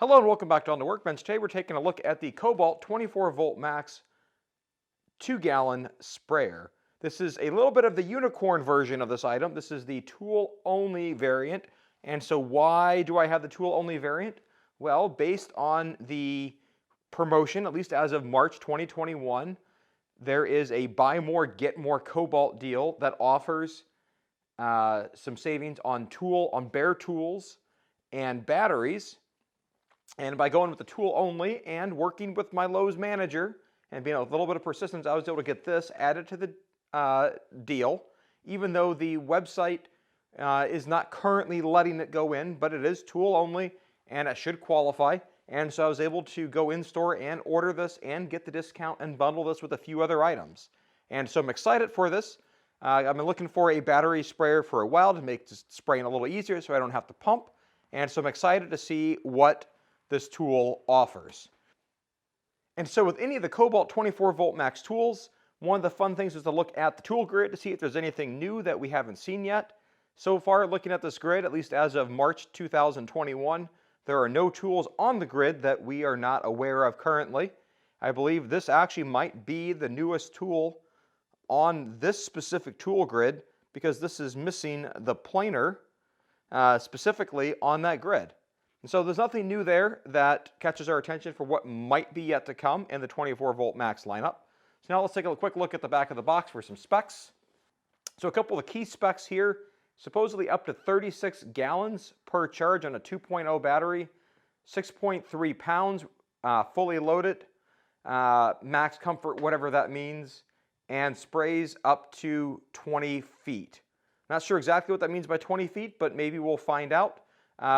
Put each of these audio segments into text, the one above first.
Hello and welcome back to On the Workbench. Today we're taking a look at the Kobalt 24 volt max 2-gallon sprayer. This is a little bit of the unicorn version of this item. This is the tool only variant. And so why do I have the tool only variant? Well, based on the promotion, at least as of March 2021, there is a buy more, get more Kobalt deal that offers some savings on bare tools and batteries. And by going with the tool only and working with my Lowe's manager and being a little bit of persistence, I was able to get this added to the deal, even though the website is not currently letting it go in, but it is tool only and it should qualify. And so I was able to go in store and order this and get the discount and bundle this with a few other items. And so I'm excited for this. I've been looking for a battery sprayer for a while to make just spraying a little easier so I don't have to pump. And so I'm excited to see what this tool offers. And so with any of the Kobalt 24 volt max tools, one of the fun things is to look at the tool grid to see if there's anything new that we haven't seen yet. So far, looking at this grid, at least as of March 2021, there are no tools on the grid that we are not aware of currently. I believe this actually might be the newest tool on this specific tool grid because this is missing the planer specifically on that grid. And so there's nothing new there that catches our attention for what might be yet to come in the 24 volt max lineup. So now let's take a quick look at the back of the box for some specs. So a couple of key specs here, supposedly up to 36 gallons per charge on a 2.0 battery, 6.3 pounds fully loaded, max comfort, whatever that means, and sprays up to 20 feet. Not sure exactly what that means by 20 feet, but maybe we'll find out.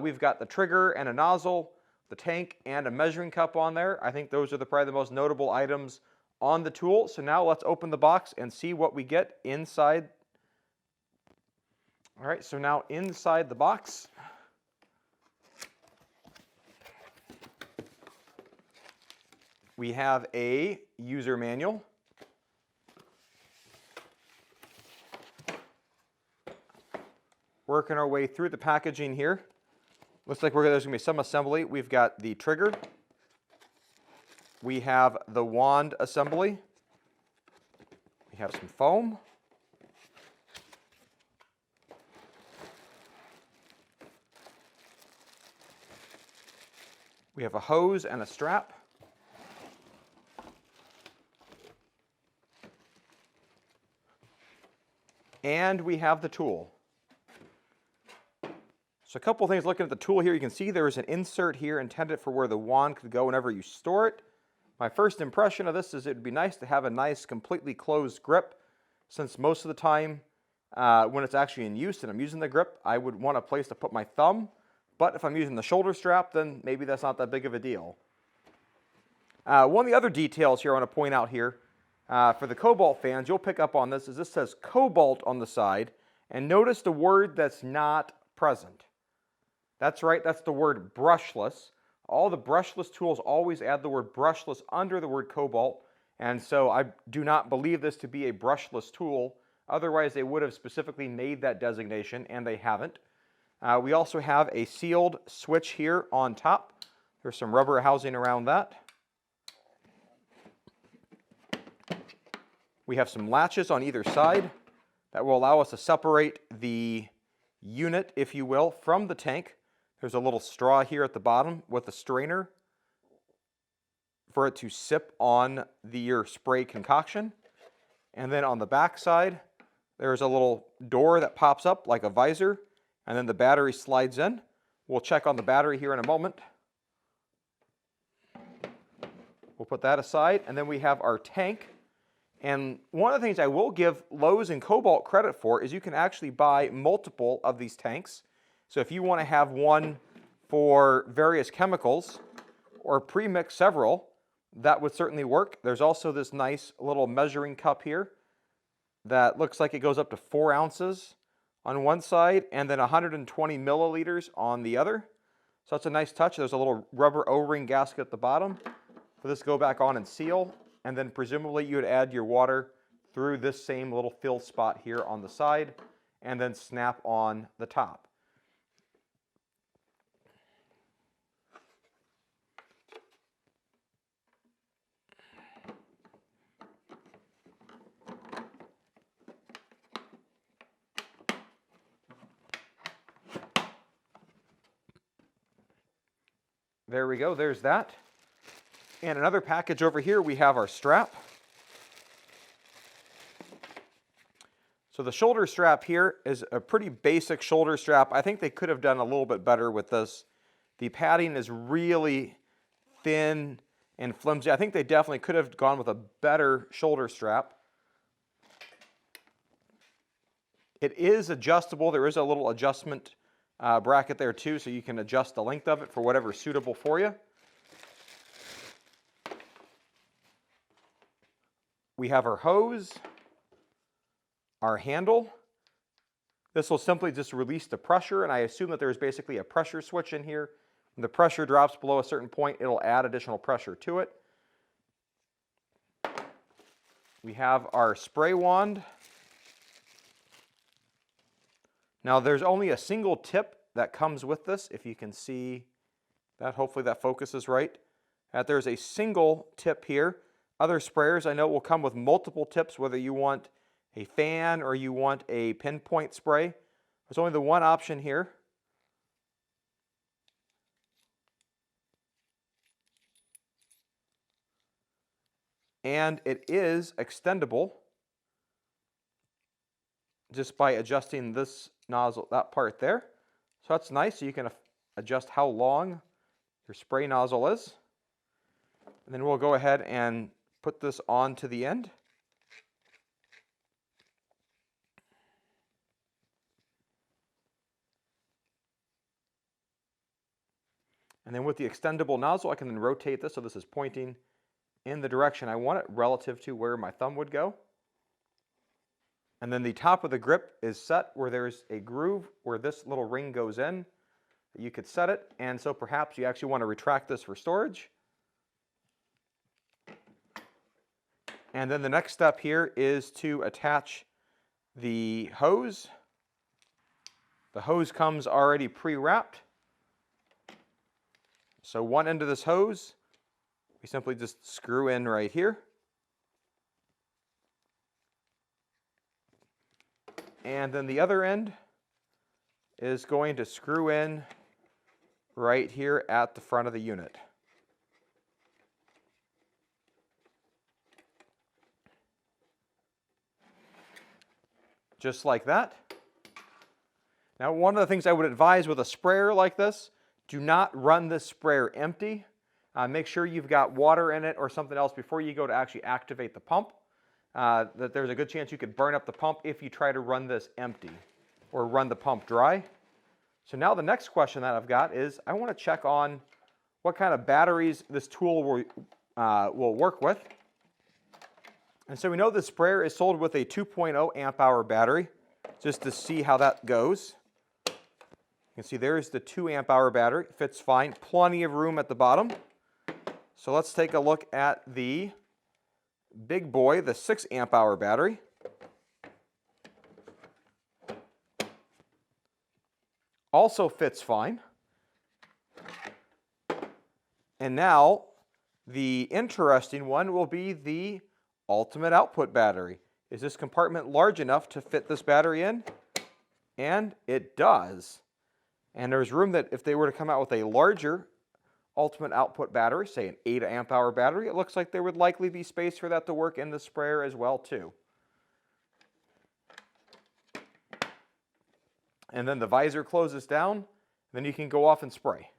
We've got the trigger and a nozzle, the tank, and a measuring cup on there. I think those are probably the most notable items on the tool. So now let's open the box and see what we get inside. All right, so now inside the box, we have a user manual. Working our way through the packaging here. Looks like there's going to be some assembly. We've got the trigger. We have the wand assembly. We have some foam. We have a hose and a strap. And we have the tool. So a couple things looking at the tool here, you can see there is an insert here intended for where the wand could go whenever you store it. My first impression of this is it would be nice to have a nice completely closed grip, since most of the time when it's actually in use and I'm using the grip, I would want a place to put my thumb. But if I'm using the shoulder strap, then maybe that's not that big of a deal. One of the other details here I want to point out here, for the Kobalt fans, you'll pick up on this, is this says Kobalt on the side, and notice the word that's not present. That's right, that's the word brushless. All the brushless tools always add the word brushless under the word Kobalt, and so I do not believe this to be a brushless tool. Otherwise, they would have specifically made that designation, and they haven't. We also have a sealed switch here on top. There's some rubber housing around that. We have some latches on either side that will allow us to separate the unit, if you will, from the tank. There's a little straw here at the bottom with a strainer for it to sip on your spray concoction. And then on the back side, there's a little door that pops up like a visor, and then the battery slides in. We'll check on the battery here in a moment. We'll put that aside, and then we have our tank. And one of the things I will give Lowe's and Kobalt credit for is you can actually buy multiple of these tanks. So if you want to have one for various chemicals or pre-mix several, that would certainly work. There's also this nice little measuring cup here that looks like it goes up to 4 ounces on one side and then 120 milliliters on the other. So that's a nice touch. There's a little rubber O-ring gasket at the bottom for this to go back on and seal. And then presumably you would add your water through this same little fill spot here on the side and then snap on the top. There we go, there's that. And another package over here, we have our strap. So the shoulder strap here is a pretty basic shoulder strap. I think they could have done a little bit better with this. The padding is really thin and flimsy. I think they definitely could have gone with a better shoulder strap. It is adjustable. There is a little adjustment bracket there too, so you can adjust the length of it for whatever is suitable for you. We have our hose, our handle. This will simply just release the pressure, and I assume that there's basically a pressure switch in here. When the pressure drops below a certain point, it'll add additional pressure to it. We have our spray wand. Now there's only a single tip that comes with this, if you can see that. Hopefully that focuses right. There's a single tip here. Other sprayers I know will come with multiple tips, whether you want a fan or you want a pinpoint spray. There's only the one option here. And it is extendable just by adjusting this nozzle, that part there. So that's nice. So you can adjust how long your spray nozzle is. And then we'll go ahead and put this on to the end. And then with the extendable nozzle, I can then rotate this so this is pointing in the direction I want it relative to where my thumb would go. And then the top of the grip is set where there's a groove where this little ring goes in. You could set it, and so perhaps you actually want to retract this for storage. And then the next step here is to attach the hose. The hose comes already pre-wrapped. So one end of this hose, we simply just screw in right here. And then the other end is going to screw in right here at the front of the unit. Just like that. Now, one of the things I would advise with a sprayer like this, do not run this sprayer empty. Make sure you've got water in it or something else before you go to actually activate the pump. That there's a good chance you could burn up the pump if you try to run this empty or run the pump dry. So now the next question that I've got is I want to check on what kind of batteries this tool will work with. And so we know the sprayer is sold with a 2.0 amp hour battery, just to see how that goes. You can see there's the 2 amp hour battery, fits fine, plenty of room at the bottom. So let's take a look at the big boy, the 6 amp hour battery. Also fits fine. And now the interesting one will be the ultimate output battery. Is this compartment large enough to fit this battery in? And it does. And there's room that if they were to come out with a larger ultimate output battery, say an 8 amp hour battery, it looks like there would likely be space for that to work in the sprayer as well too. And then the visor closes down, then you can go off and spray.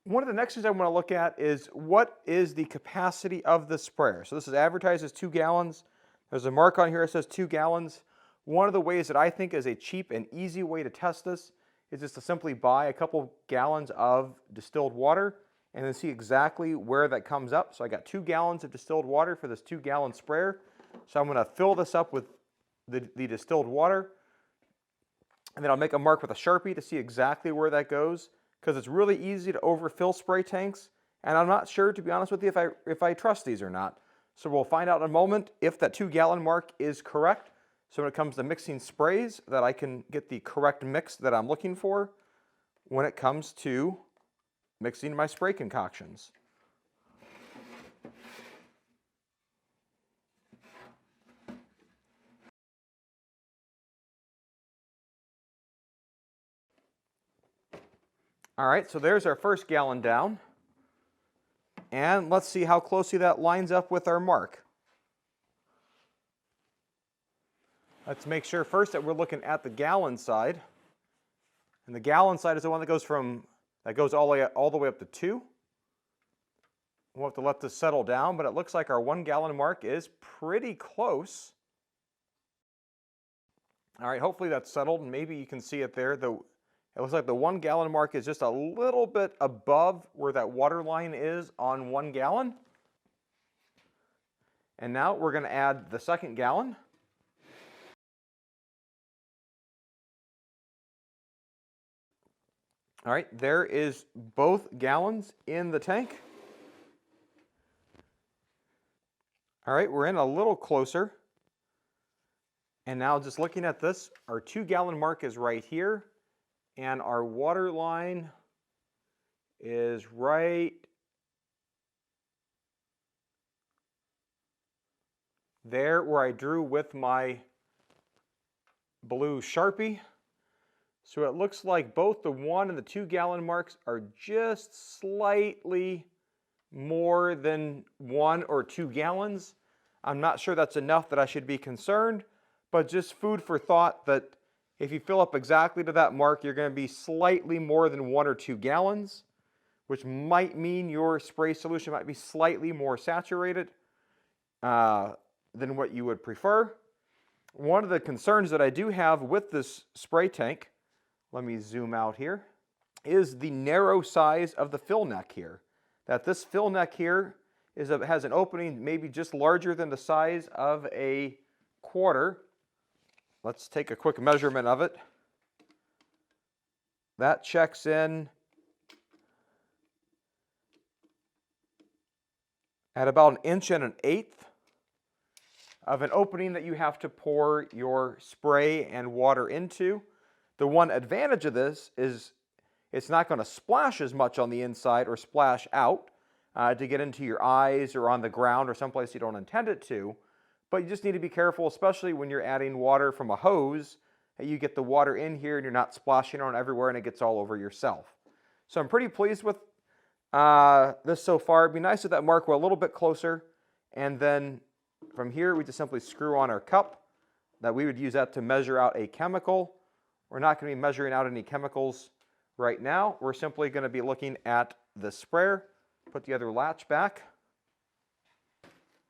One of the next things I want to look at is what is the capacity of the sprayer. So this is advertised as 2 gallons. There's a mark on here that says 2 gallons. One of the ways that I think is a cheap and easy way to test this is just to simply buy a couple gallons of distilled water and then see exactly where that comes up. So I got 2 gallons of distilled water for this 2 gallon sprayer. So I'm going to fill this up with the distilled water, and then I'll make a mark with a Sharpie to see exactly where that goes, because it's really easy to overfill spray tanks, and I'm not sure, to be honest with you, if I trust these or not. So we'll find out in a moment if that 2 gallon mark is correct. So when it comes to mixing sprays, that I can get the correct mix that I'm looking for when it comes to mixing my spray concoctions. All right, so there's our first gallon down. And let's see how closely that lines up with our mark. Let's make sure first that we're looking at the gallon side. And the gallon side is the one that goes all the way up to 2. We'll have to let this settle down, but it looks like our 1 gallon mark is pretty close. All right, hopefully that's settled, and maybe you can see it there. It looks like the 1 gallon mark is just a little bit above where that water line is on 1 gallon. And now we're going to add the second gallon. All right, there is both gallons in the tank. All right, we're in a little closer. And now just looking at this, our 2 gallon mark is right here. And our water line is right there where I drew with my blue Sharpie. So it looks like both the 1 and the 2 gallon marks are just slightly more than 1 or 2 gallons. I'm not sure that's enough that I should be concerned, but just food for thought that if you fill up exactly to that mark, you're going to be slightly more than 1 or 2 gallons, which might mean your spray solution might be slightly more saturated than what you would prefer. One of the concerns that I do have with this spray tank, let me zoom out here, is the narrow size of the fill neck here. That this fill neck here has an opening maybe just larger than the size of a quarter. Let's take a quick measurement of it. That checks in at about 1 1/8 inches of an opening that you have to pour your spray and water into. The one advantage of this is it's not going to splash as much on the inside or splash out to get into your eyes or on the ground or someplace you don't intend it to. But you just need to be careful, especially when you're adding water from a hose, that you get the water in here and you're not splashing on everywhere and it gets all over yourself. So I'm pretty pleased with this so far. It'd be nice if that mark were a little bit closer. And then from here, we just simply screw on our cup. That we would use that to measure out a chemical. We're not going to be measuring out any chemicals right now. We're simply going to be looking at the sprayer. Put the other latch back.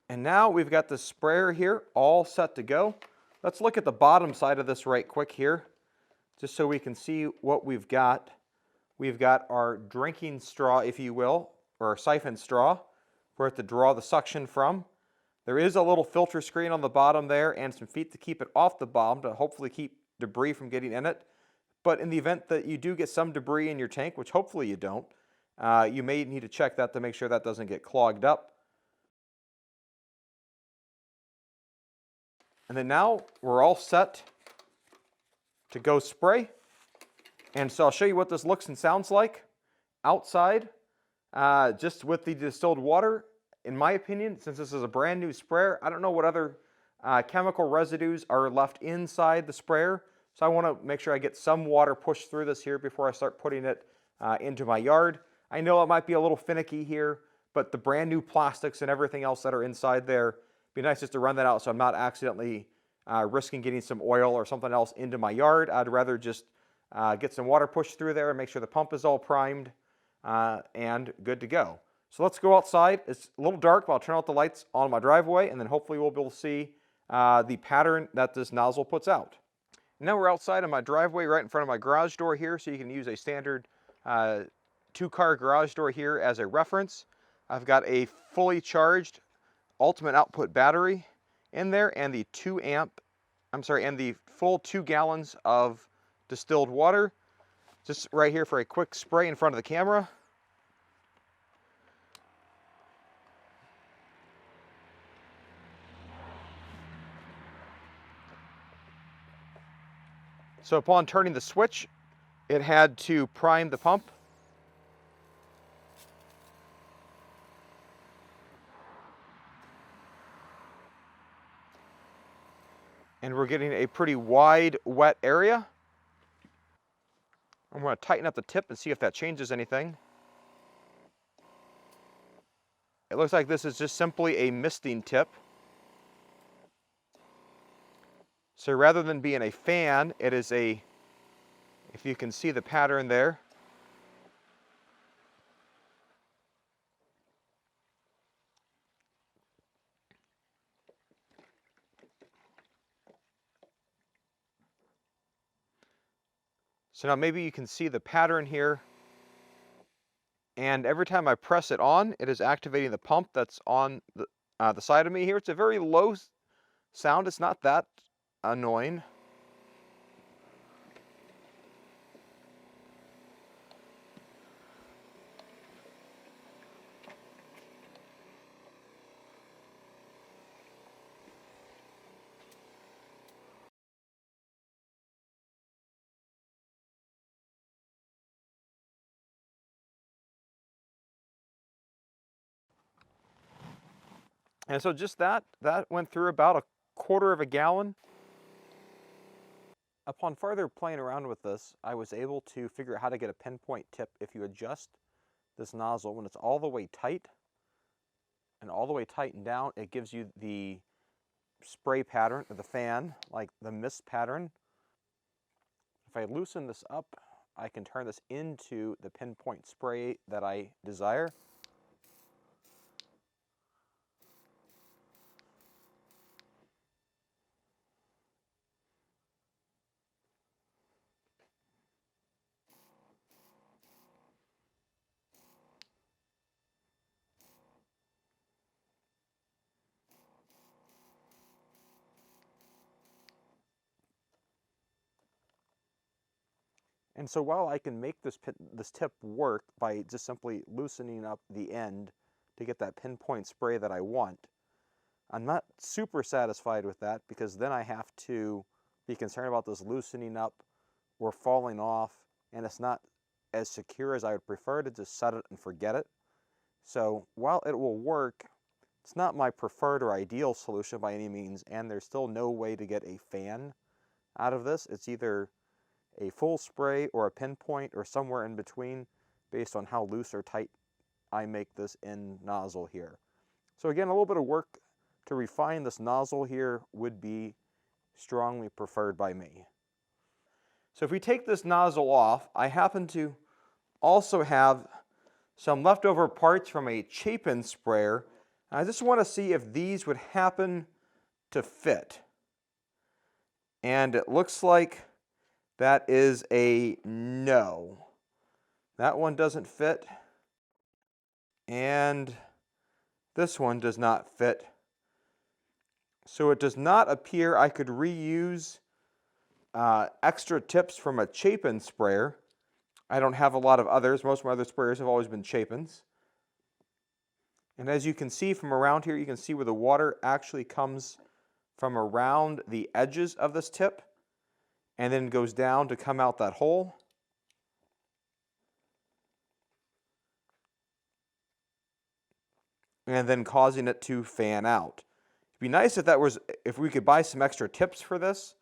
And now we've got the sprayer here all set to go. Let's look at the bottom side of this right quick here, just so we can see what we've got. We've got our drinking straw, if you will, or our siphon straw for it to draw the suction from. There is a little filter screen on the bottom there and some feet to keep it off the bottom to hopefully keep debris from getting in it. But in the event that you do get some debris in your tank, which hopefully you don't, you may need to check that to make sure that doesn't get clogged up. And then now we're all set to go spray. And so I'll show you what this looks and sounds like outside, just with the distilled water. In my opinion, since this is a brand new sprayer, I don't know what other chemical residues are left inside the sprayer. So I want to make sure I get some water pushed through this here before I start putting it into my yard. I know it might be a little finicky here, but the brand new plastics and everything else that are inside there, it'd be nice just to run that out so I'm not accidentally risking getting some oil or something else into my yard. I'd rather just get some water pushed through there and make sure the pump is all primed and good to go. So let's go outside. It's a little dark, but I'll turn out the lights on my driveway, and then hopefully we'll be able to see the pattern that this nozzle puts out. Now we're outside on my driveway right in front of my garage door here, so you can use a standard 2-car garage door here as a reference. I've got a fully charged ultimate output battery in there and the the full 2 gallons of distilled water. Just right here for a quick spray in front of the camera. So upon turning the switch, it had to prime the pump. And we're getting a pretty wide, wet area. I'm going to tighten up the tip and see if that changes anything. It looks like this is just simply a misting tip. So rather than being a fan, it is a, if you can see the pattern there, so now maybe you can see the pattern here, and every time I press it on, it is activating the pump that's on the side of me here. It's a very low sound. It's not that annoying. And so just that went through about a quarter of a gallon. Upon further playing around with this, I was able to figure out how to get a pinpoint tip. If you adjust this nozzle when it's all the way tight and all the way tightened down, it gives you the spray pattern of the fan, like the mist pattern. If I loosen this up, I can turn this into the pinpoint spray that I desire. And so while I can make this tip work by just simply loosening up the end to get that pinpoint spray that I want, I'm not super satisfied with that, because then I have to be concerned about this loosening up or falling off, and it's not as secure as I would prefer to just set it and forget it. So while it will work, it's not my preferred or ideal solution by any means, and there's still no way to get a fan out of this. It's either a full spray or a pinpoint or somewhere in between based on how loose or tight I make this end nozzle here. So again, a little bit of work to refine this nozzle here would be strongly preferred by me. So if we take this nozzle off, I happen to also have some leftover parts from a Chapin sprayer. I just want to see if these would happen to fit. And it looks like that is a no. That one doesn't fit. And this one does not fit. So it does not appear I could reuse extra tips from a Chapin sprayer. I don't have a lot of others. Most of my other sprayers have always been Chapins. And as you can see from around here, you can see where the water actually comes from around the edges of this tip and then goes down to come out that hole. And then causing it to fan out. It'd be nice if we could buy some extra tips for this.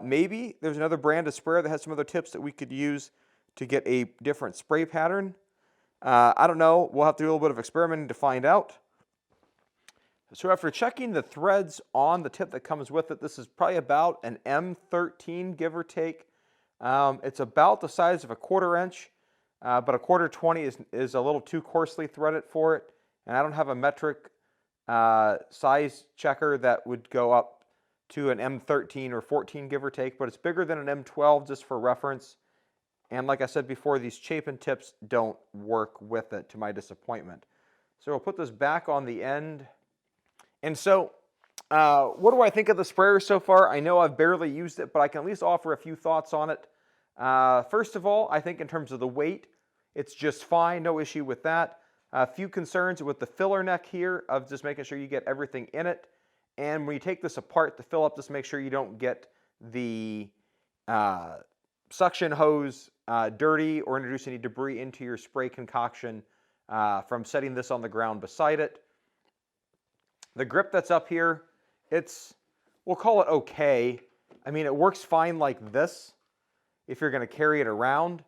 Maybe there's another brand of sprayer that has some other tips that we could use to get a different spray pattern. I don't know. We'll have to do a little bit of experimenting to find out. So after checking the threads on the tip that comes with it, this is probably about an M13, give or take. It's about the size of a 1/4 inch, but a 1/4 20 is a little too coarsely threaded for it. And I don't have a metric size checker that would go up to an M13 or 14, give or take, but it's bigger than an M12 just for reference. And like I said before, these Chapin tips don't work with it, to my disappointment. So we'll put this back on the end. And so what do I think of the sprayer so far? I know I've barely used it, but I can at least offer a few thoughts on it. First of all, I think in terms of the weight, it's just fine. No issue with that. A few concerns with the filler neck here of just making sure you get everything in it. And when you take this apart to fill up, just make sure you don't get the suction hose dirty or introduce any debris into your spray concoction from setting this on the ground beside it. The grip that's up here, we'll call it okay. I mean, it works fine like this if you're going to carry it around.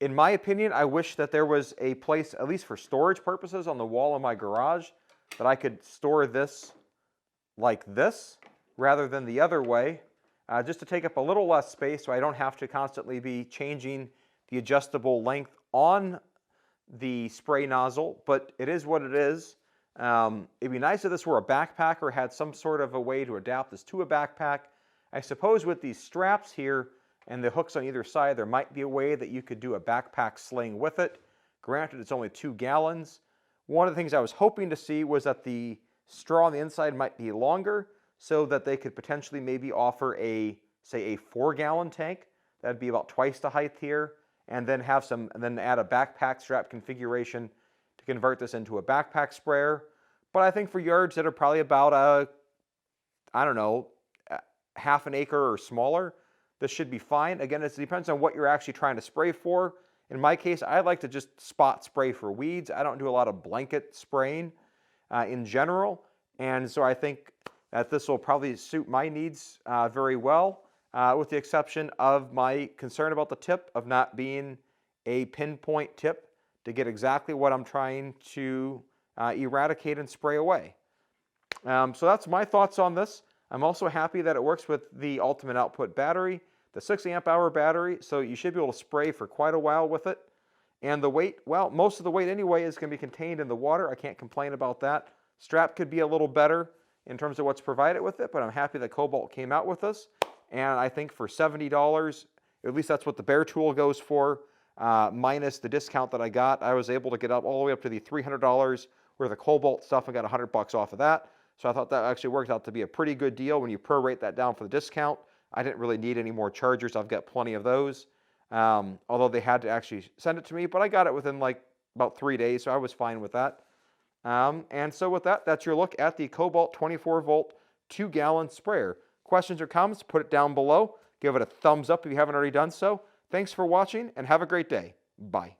In my opinion, I wish that there was a place, at least for storage purposes, on the wall in my garage that I could store this like this rather than the other way, just to take up a little less space so I don't have to constantly be changing the adjustable length on the spray nozzle, but it is what it is. It'd be nice if this were a backpack or had some sort of a way to adapt this to a backpack. I suppose with these straps here and the hooks on either side, there might be a way that you could do a backpack sling with it. Granted, it's only 2 gallons. One of the things I was hoping to see was that the straw on the inside might be longer so that they could potentially maybe offer a, say, a 4-gallon tank. That'd be about twice the height here, and then add a backpack strap configuration to convert this into a backpack sprayer. But I think for yards that are probably about I don't know, half an acre or smaller, this should be fine. Again, it depends on what you're actually trying to spray for. In my case, I like to just spot spray for weeds. I don't do a lot of blanket spraying in general. And so I think that this will probably suit my needs very well, with the exception of my concern about the tip of not being a pinpoint tip to get exactly what I'm trying to eradicate and spray away. So that's my thoughts on this. I'm also happy that it works with the ultimate output battery, the 6 amp hour battery, so you should be able to spray for quite a while with it. And the weight, well, most of the weight anyway is going to be contained in the water. I can't complain about that. Strap could be a little better in terms of what's provided with it, but I'm happy that Kobalt came out with this. And I think for $70, at least that's what the bare tool goes for, minus the discount that I got, I was able to get up all the way up to the $300 worth of Kobalt stuff and got $100 off of that. So I thought that actually worked out to be a pretty good deal when you prorate that down for the discount. I didn't really need any more chargers. I've got plenty of those, although they had to actually send it to me, but I got it within like about 3 days, so I was fine with that. And so with that, that's your look at the Kobalt 24-volt 2-gallon sprayer. Questions or comments, put it down below. Give it a thumbs up if you haven't already done so. Thanks for watching, and have a great day. Bye.